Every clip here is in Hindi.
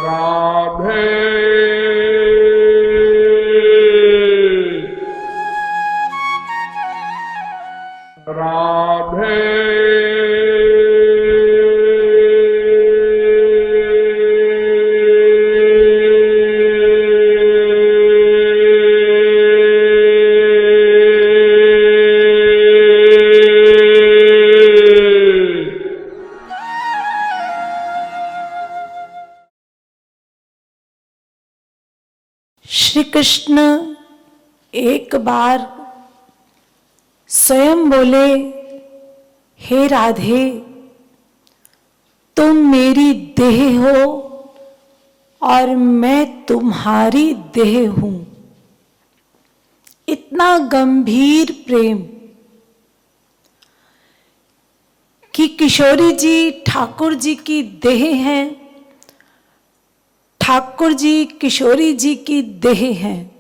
राधे राधे श्री कृष्ण एक बार स्वयं बोले, हे राधे, तुम मेरी देह हो और मैं तुम्हारी देह हूं। इतना गंभीर प्रेम कि किशोरी जी ठाकुर जी की देह हैं, ठाकुर जी किशोरी जी की देह हैं।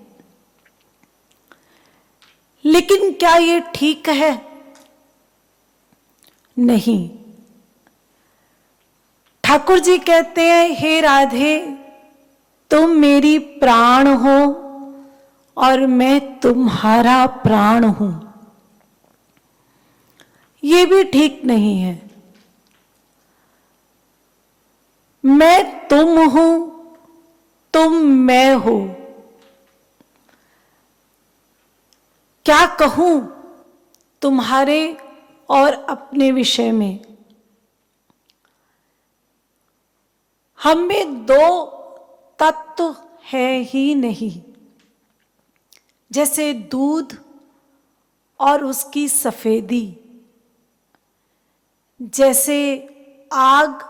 लेकिन क्या ये ठीक है? नहीं। ठाकुर जी कहते हैं, हे राधे, तुम मेरी प्राण हो और मैं तुम्हारा प्राण हूं। ये भी ठीक नहीं है। मैं तुम हूं, तुम मैं हो। क्या कहूं तुम्हारे और अपने विषय में? हम में दो तत्व है ही नहीं, जैसे दूध और उसकी सफेदी, जैसे आग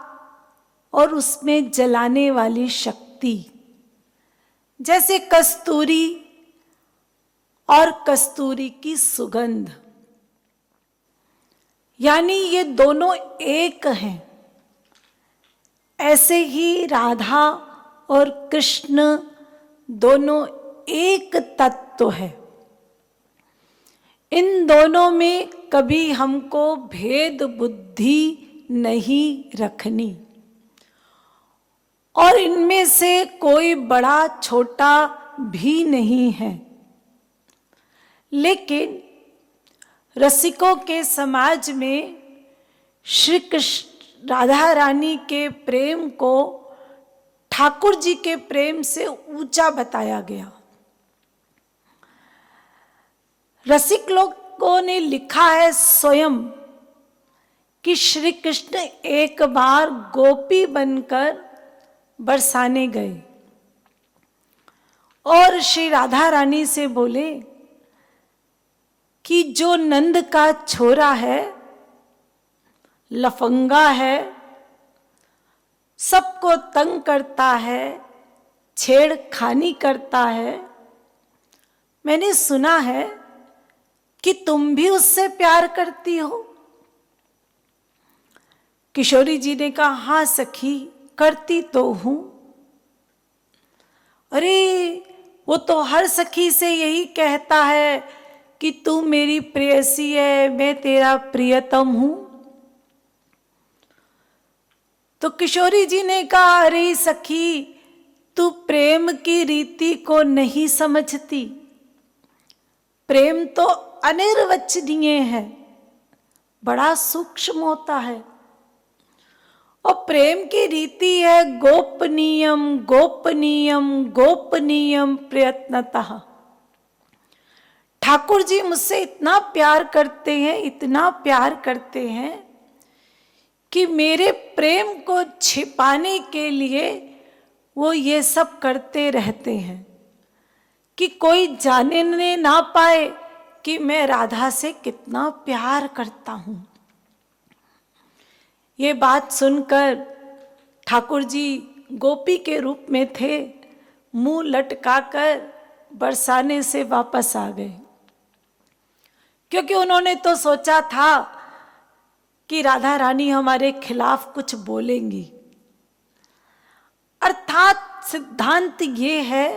और उसमें जलाने वाली शक्ति, जैसे कस्तूरी और कस्तूरी की सुगंध। यानी ये दोनों एक हैं। ऐसे ही राधा और कृष्ण दोनों एक तत्व है। इन दोनों में कभी हमको भेद बुद्धि नहीं रखनी, और इनमें से कोई बड़ा छोटा भी नहीं है। लेकिन रसिकों के समाज में श्री कृष्ण राधा रानी के प्रेम को ठाकुर जी के प्रेम से ऊंचा बताया गया। रसिक लोगों ने लिखा है स्वयं कि श्री कृष्ण एक बार गोपी बनकर बरसाने गए और श्री राधा रानी से बोले कि जो नंद का छोरा है, लफंगा है, सबको तंग करता है, छेड़खानी करता है, मैंने सुना है कि तुम भी उससे प्यार करती हो। किशोरी जी ने कहा, हाँ सखी, करती तो हूं। अरे वो तो हर सखी से यही कहता है कि तू मेरी प्रेयसी है, मैं तेरा प्रियतम हूं। तो किशोरी जी ने कहा, अरे सखी, तू प्रेम की रीति को नहीं समझती। प्रेम तो अनिर्वचनीय है, बड़ा सूक्ष्म होता है। और प्रेम की रीति है गोपनीयम गोपनीयम गोपनीयम प्रयत्नतः। ठाकुर जी मुझसे इतना प्यार करते हैं, इतना प्यार करते हैं कि मेरे प्रेम को छिपाने के लिए वो ये सब करते रहते हैं कि कोई जानने ना पाए कि मैं राधा से कितना प्यार करता हूं। ये बात सुनकर ठाकुर जी गोपी के रूप में थे, मुंह लटकाकर बरसाने से वापस आ गए, क्योंकि उन्होंने तो सोचा था कि राधा रानी हमारे खिलाफ कुछ बोलेंगी। अर्थात सिद्धांत ये है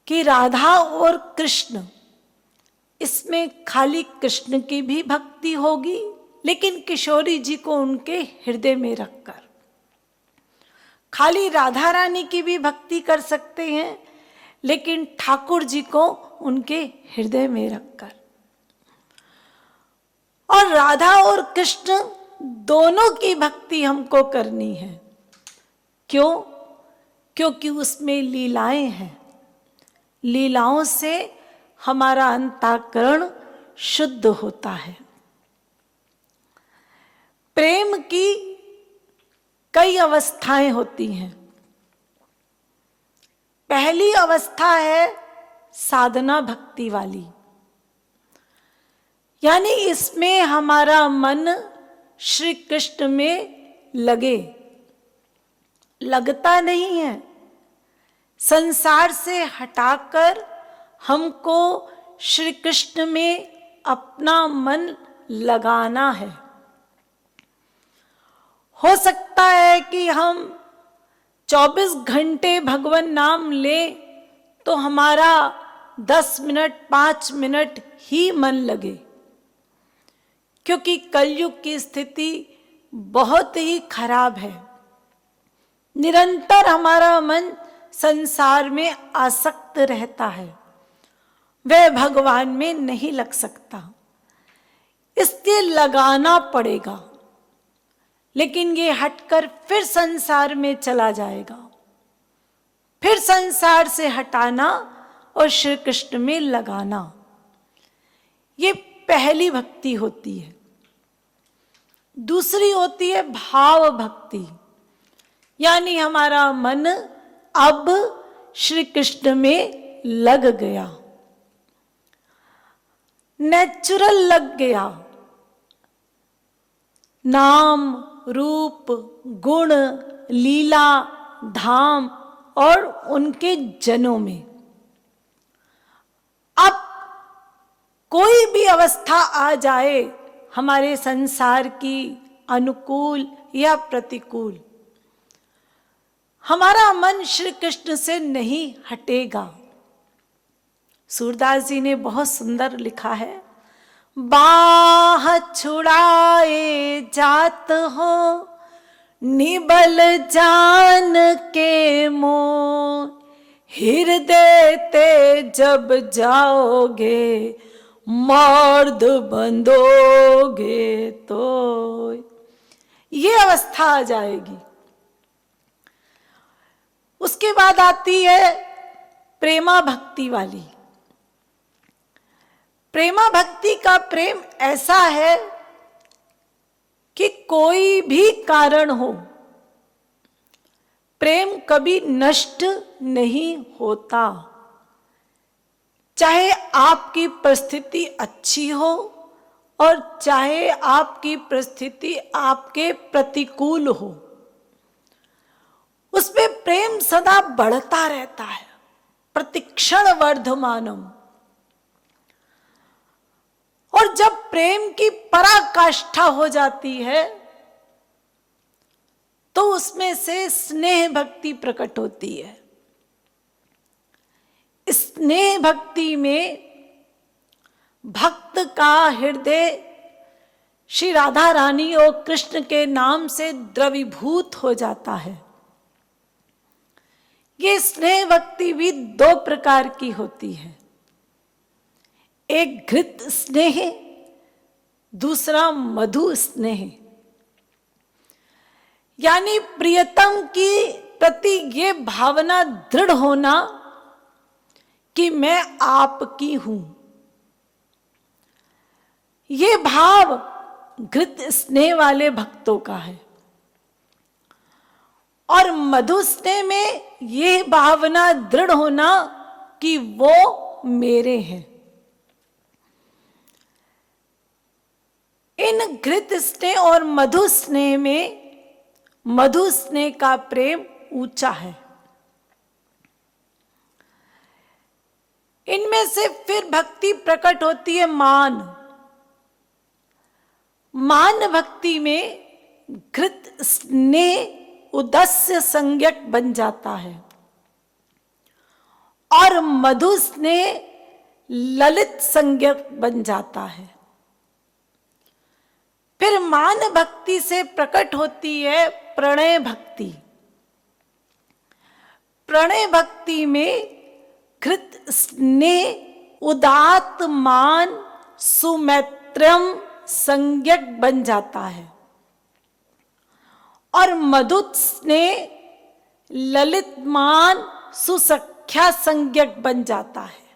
कि राधा और कृष्ण, इसमें खाली कृष्ण की भी भक्ति होगी, लेकिन किशोरी जी को उनके हृदय में रखकर। खाली राधा रानी की भी भक्ति कर सकते हैं, लेकिन ठाकुर जी को उनके हृदय में रखकर। और राधा और कृष्ण दोनों की भक्ति हमको करनी है। क्यों? क्योंकि उसमें लीलाएं हैं। लीलाओं से हमारा अंतःकरण शुद्ध होता है। प्रेम की कई अवस्थाएं होती हैं। पहली अवस्था है साधना भक्ति वाली, यानी इसमें हमारा मन श्री कृष्ण में लगता नहीं है। संसार से हटाकर हमको श्री कृष्ण में अपना मन लगाना है। हो सकता है कि हम 24 घंटे भगवान नाम ले तो हमारा 10 मिनट 5 मिनट ही मन लगे, क्योंकि कलयुग की स्थिति बहुत ही खराब है। निरंतर हमारा मन संसार में आसक्त रहता है, वह भगवान में नहीं लग सकता। इसलिए लगाना पड़ेगा, लेकिन ये हटकर फिर संसार में चला जाएगा। फिर संसार से हटाना और श्री कृष्ण में लगाना, ये पहली भक्ति होती है। दूसरी होती है भाव भक्ति, यानी हमारा मन अब श्री कृष्ण में लग गया, नेचुरल लग गया। नाम रूप गुण लीला धाम और उनके जनों में। अब कोई भी अवस्था आ जाए हमारे संसार की, अनुकूल या प्रतिकूल, हमारा मन श्री कृष्ण से नहीं हटेगा। सूरदास जी ने बहुत सुंदर लिखा है, बाह छुड़ाए जात हो निबल जान के मोह, हृदय ते जब जाओगे मर्द बंधोगे तो। ये अवस्था आ जाएगी। उसके बाद आती है प्रेमा भक्ति वाली। प्रेमा भक्ति का प्रेम ऐसा है कि कोई भी कारण हो, प्रेम कभी नष्ट नहीं होता। चाहे आपकी परिस्थिति अच्छी हो और चाहे आपकी परिस्थिति आपके प्रतिकूल हो, उसमें प्रेम सदा बढ़ता रहता है, प्रतिक्षण वर्धमानम। और जब प्रेम की पराकाष्ठा हो जाती है तो उसमें से स्नेह भक्ति प्रकट होती है। स्नेह भक्ति में भक्त का हृदय श्री राधा रानी और कृष्ण के नाम से द्रवीभूत हो जाता है। ये स्नेह भक्ति भी दो प्रकार की होती है, एक घृत स्नेह, दूसरा मधु स्नेह। यानी प्रियतम की प्रति ये भावना दृढ़ होना कि मैं आपकी हूं। ये भाव घृत स्नेह वाले भक्तों का है। और मधु स्नेह में ये भावना दृढ़ होना कि वो मेरे हैं। इन घृत स्नेह और मधु स्नेह में मधु स्नेह का प्रेम ऊंचा है। इनमें से फिर भक्ति प्रकट होती है मान। मान भक्ति में घृत स्नेह उदस्य संज्ञक बन जाता है और मधु स्नेह ललित संज्ञक बन जाता है। फिर मान भक्ति से प्रकट होती है प्रणय भक्ति। प्रणय भक्ति में कृत स्नेह उदात्त मान सुमैत्रम संज्ञक बन जाता है और मधुत स्नेह ललित मान सुसख्या संज्ञक बन जाता है।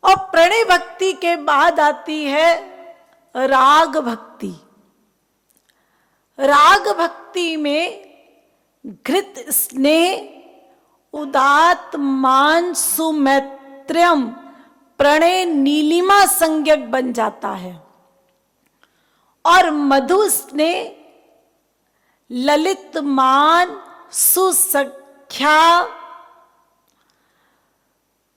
और प्रणय भक्ति के बाद आती है राग भक्ति। राग भक्ति में घृत स्नेह उदात्त मान सुमैत्र्यम प्रणय नीलिमा संज्ञक बन जाता है और मधु स्नेह ललित मान सुसख्या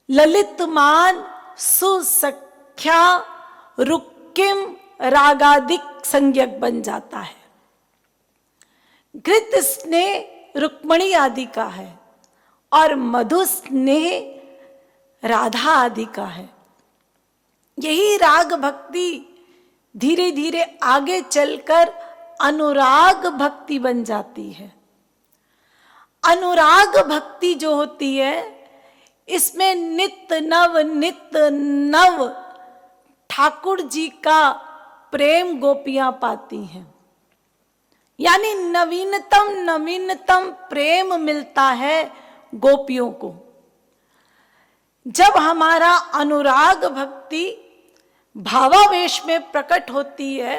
ललित मान सुसख्या रुक्किम रागादिक संज्ञक बन जाता है। घृत स्नेह रुक्मणी आदि का है और मधु स्नेह राधा आदि का है। यही राग भक्ति धीरे धीरे आगे चलकर अनुराग भक्ति बन जाती है। अनुराग भक्ति जो होती है इसमें नित्य नव ठाकुर जी का प्रेम गोपियां पाती हैं, यानी नवीनतम प्रेम मिलता है गोपियों को। जब हमारा अनुराग भक्ति भावावेश में प्रकट होती है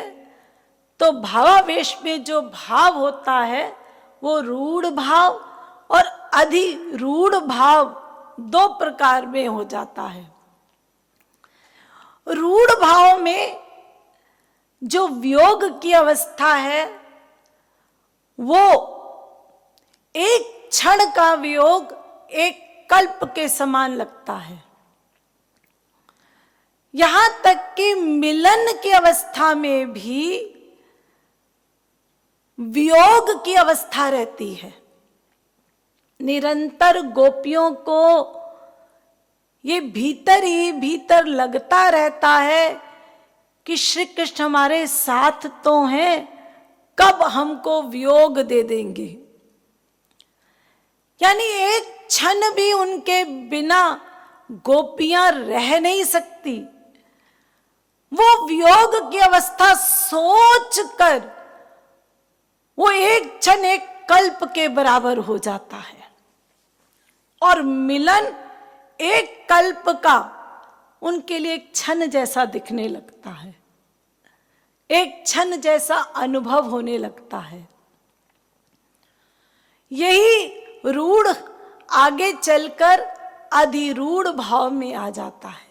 तो भावावेश में जो भाव होता है वो रूढ़ भाव और अधिरूढ़ भाव दो प्रकार में हो जाता है। रूढ़ भाव में जो वियोग की अवस्था है वो एक क्षण का वियोग एक कल्प के समान लगता है। यहां तक कि मिलन की अवस्था में भी वियोग की अवस्था रहती है। निरंतर गोपियों को ये भीतर ही भीतर लगता रहता है कि श्री कृष्ण हमारे साथ तो हैं, कब हमको वियोग दे देंगे। यानी एक क्षण भी उनके बिना गोपियां रह नहीं सकती। वो वियोग की अवस्था सोच कर वो एक क्षण एक कल्प के बराबर हो जाता है और मिलन एक कल्प का उनके लिए एक क्षण जैसा दिखने लगता है, एक क्षण जैसा अनुभव होने लगता है। यही रूढ़ आगे चलकर अधिरूढ़ भाव में आ जाता है।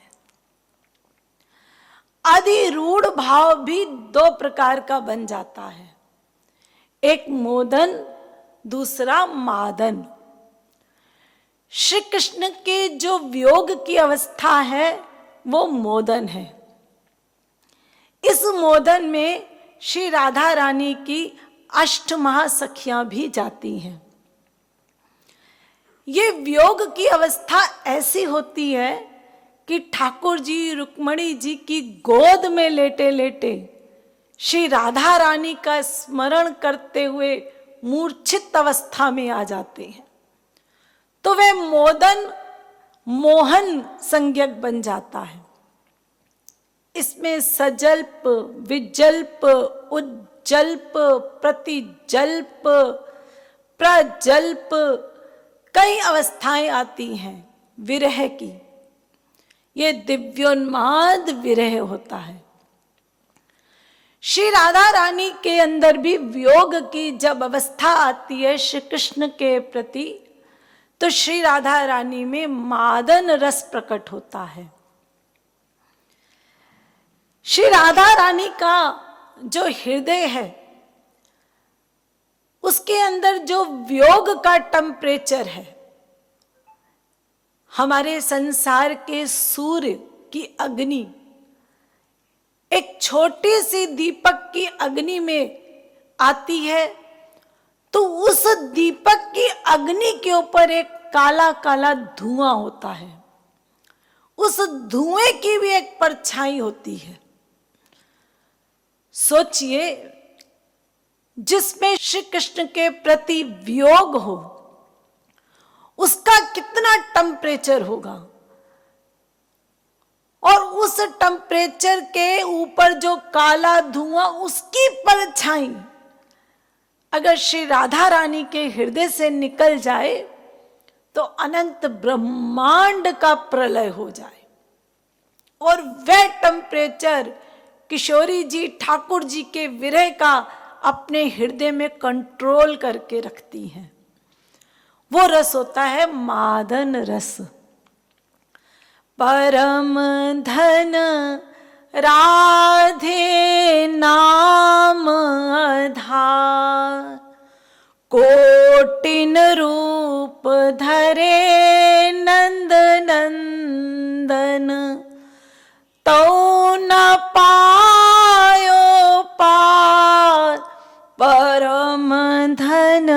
अधिरूढ़ भाव भी दो प्रकार का बन जाता है, एक मोदन, दूसरा मादन। श्री कृष्ण के जो वियोग की अवस्था है वो मोदन है। इस मोदन में श्री राधा रानी की अष्ट महासखियां भी जाती हैं। ये वियोग की अवस्था ऐसी होती है कि ठाकुर जी रुक्मणी जी की गोद में लेटे लेटे श्री राधा रानी का स्मरण करते हुए मूर्छित अवस्था में आ जाते हैं, तो वे मोदन मोहन संज्ञक बन जाता है। इसमें सजल्प, विजल्प, उज्जल्प, प्रतिजल्प, प्रजल्प कई अवस्थाएं आती हैं विरह की। ये दिव्योन्माद विरह होता है। श्री राधा रानी के अंदर भी वियोग की जब अवस्था आती है श्री कृष्ण के प्रति, तो श्री राधा रानी में मादन रस प्रकट होता है। श्री राधा रानी का जो हृदय है उसके अंदर जो वियोग का टेम्परेचर है, हमारे संसार के सूर्य की अग्नि एक छोटी सी दीपक की अग्नि में आती है, तो उस दीपक की अग्नि के ऊपर एक काला काला धुआं होता है। उस धुएं की भी एक परछाई होती है। सोचिए, जिसमें श्री कृष्ण के प्रति वियोग हो, उसका कितना टेम्परेचर होगा, और उस टेम्परेचर के ऊपर जो काला धुआं, उसकी परछाई अगर श्री राधा रानी के हृदय से निकल जाए तो अनंत ब्रह्मांड का प्रलय हो जाए। और वह टेम्परेचर किशोरी जी ठाकुर जी के विरह का अपने हृदय में कंट्रोल करके रखती हैं। वो रस होता है मादन रस। परम धन राधे नाम आधार, कोटिन रूप धरे नंद नंदन, तो न पायो पार। परम धन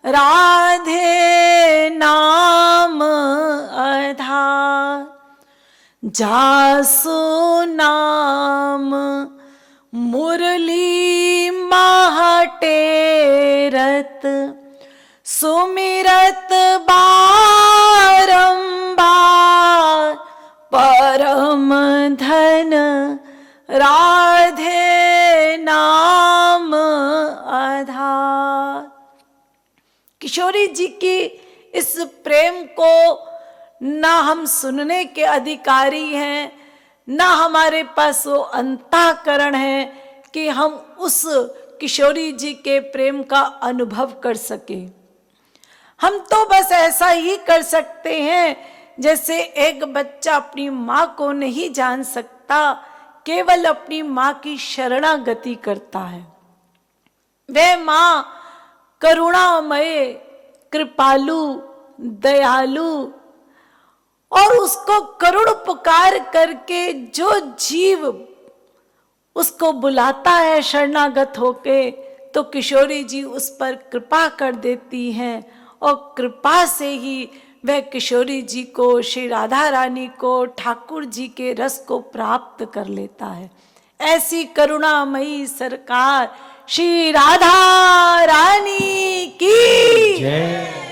राधे नाम आधार, जासु नाम मुरली महटेरत, सुमिरत बारंबार। परम धन राधे नाम आधार। किशोरी जी की इस प्रेम को ना हम सुनने के अधिकारी हैं, ना हमारे पास वो अंतःकरण है कि हम उस किशोरी जी के प्रेम का अनुभव कर सके। हम तो बस ऐसा ही कर सकते हैं जैसे एक बच्चा अपनी माँ को नहीं जान सकता, केवल अपनी माँ की शरणागति करता है। वह माँ करुणामय, कृपालु, दयालु, और उसको करुण पुकार करके जो जीव उसको बुलाता है शरणागत होके, तो किशोरी जी उस पर कृपा कर देती हैं, और कृपा से ही वह किशोरी जी को, श्री राधा रानी को, ठाकुर जी के रस को प्राप्त कर लेता है। ऐसी करुणामयी सरकार श्री राधा रानी की जय।